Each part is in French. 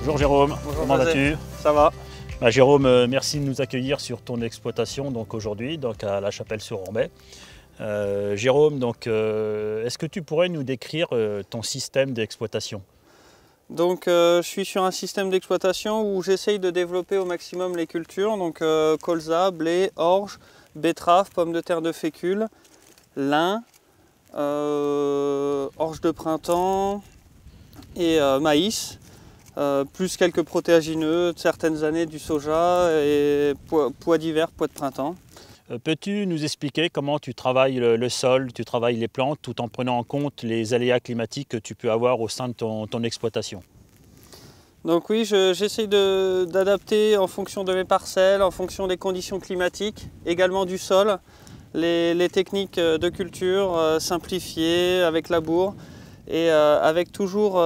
Bonjour Jérôme, Bonjour, comment vas-tu? Ça va. Jérôme, merci de nous accueillir sur ton exploitation aujourd'hui à La Chapelle-sur-Rombay. Jérôme, est-ce que tu pourrais nous décrire ton système d'exploitation? Donc je suis sur un système d'exploitation où j'essaye de développer au maximum les cultures, donc colza, blé, orge, betterave, pommes de terre de fécule, lin, orge de printemps et maïs, plus quelques protéagineux, certaines années du soja et pois d'hiver, pois de printemps. Peux-tu nous expliquer comment tu travailles le sol, tu travailles les plantes tout en prenant en compte les aléas climatiques que tu peux avoir au sein de ton exploitation? Donc oui, j'essaye d'adapter en fonction de mes parcelles, en fonction des conditions climatiques, également du sol, les techniques de culture simplifiées avec labour et avec toujours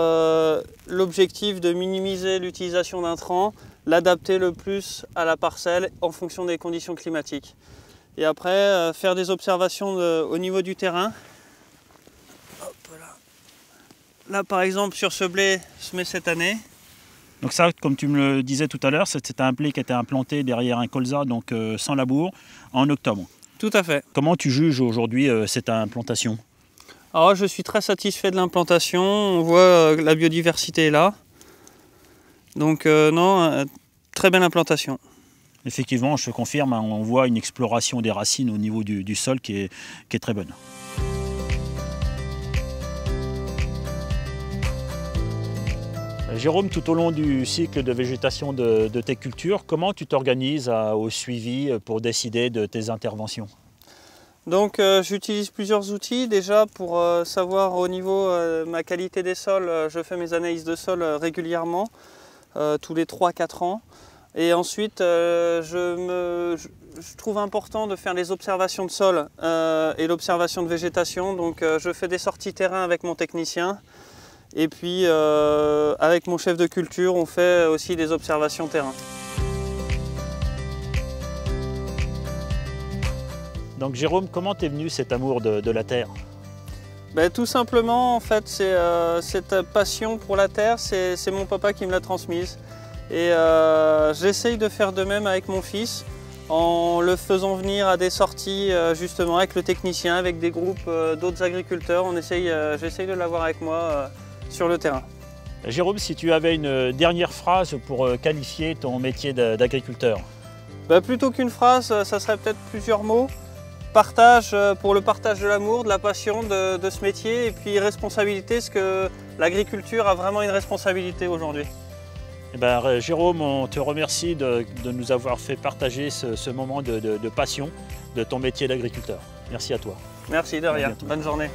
l'objectif de minimiser l'utilisation d'intrants, l'adapter le plus à la parcelle en fonction des conditions climatiques. Et après, faire des observations au niveau du terrain. Hop là, par exemple, sur ce blé semé cette année. Donc ça, comme tu me le disais tout à l'heure, c'était un blé qui était implanté derrière un colza, donc sans labour, en octobre. Tout à fait. Comment tu juges aujourd'hui cette implantation? Alors, je suis très satisfait de l'implantation. On voit la biodiversité est là. Donc non, très belle implantation. Effectivement, je te confirme, on voit une exploration des racines au niveau du sol qui est très bonne. Jérôme, tout au long du cycle de végétation de tes cultures, comment tu t'organises au suivi pour décider de tes interventions? Donc j'utilise plusieurs outils. Déjà pour savoir au niveau ma qualité des sols, je fais mes analyses de sol régulièrement, tous les 3-4 ans. Et ensuite, je trouve important de faire les observations de sol et l'observation de végétation. Donc je fais des sorties terrain avec mon technicien. Et puis avec mon chef de culture, on fait aussi des observations terrain. Donc Jérôme, comment t'es venu cet amour de la terre? Tout simplement, en fait, cette passion pour la terre, c'est mon papa qui me l'a transmise. Et j'essaye de faire de même avec mon fils, en le faisant venir à des sorties justement avec le technicien, avec des groupes d'autres agriculteurs. J'essaye de l'avoir avec moi sur le terrain. Jérôme, si tu avais une dernière phrase pour qualifier ton métier d'agriculteur? Plutôt qu'une phrase, ça serait peut-être plusieurs mots. Partage, pour le partage de l'amour, de la passion de ce métier, et puis responsabilité, parce que l'agriculture a vraiment une responsabilité aujourd'hui. Jérôme, on te remercie de nous avoir fait partager ce moment de passion de ton métier d'agriculteur. Merci à toi. Merci, de rien. Bonne journée.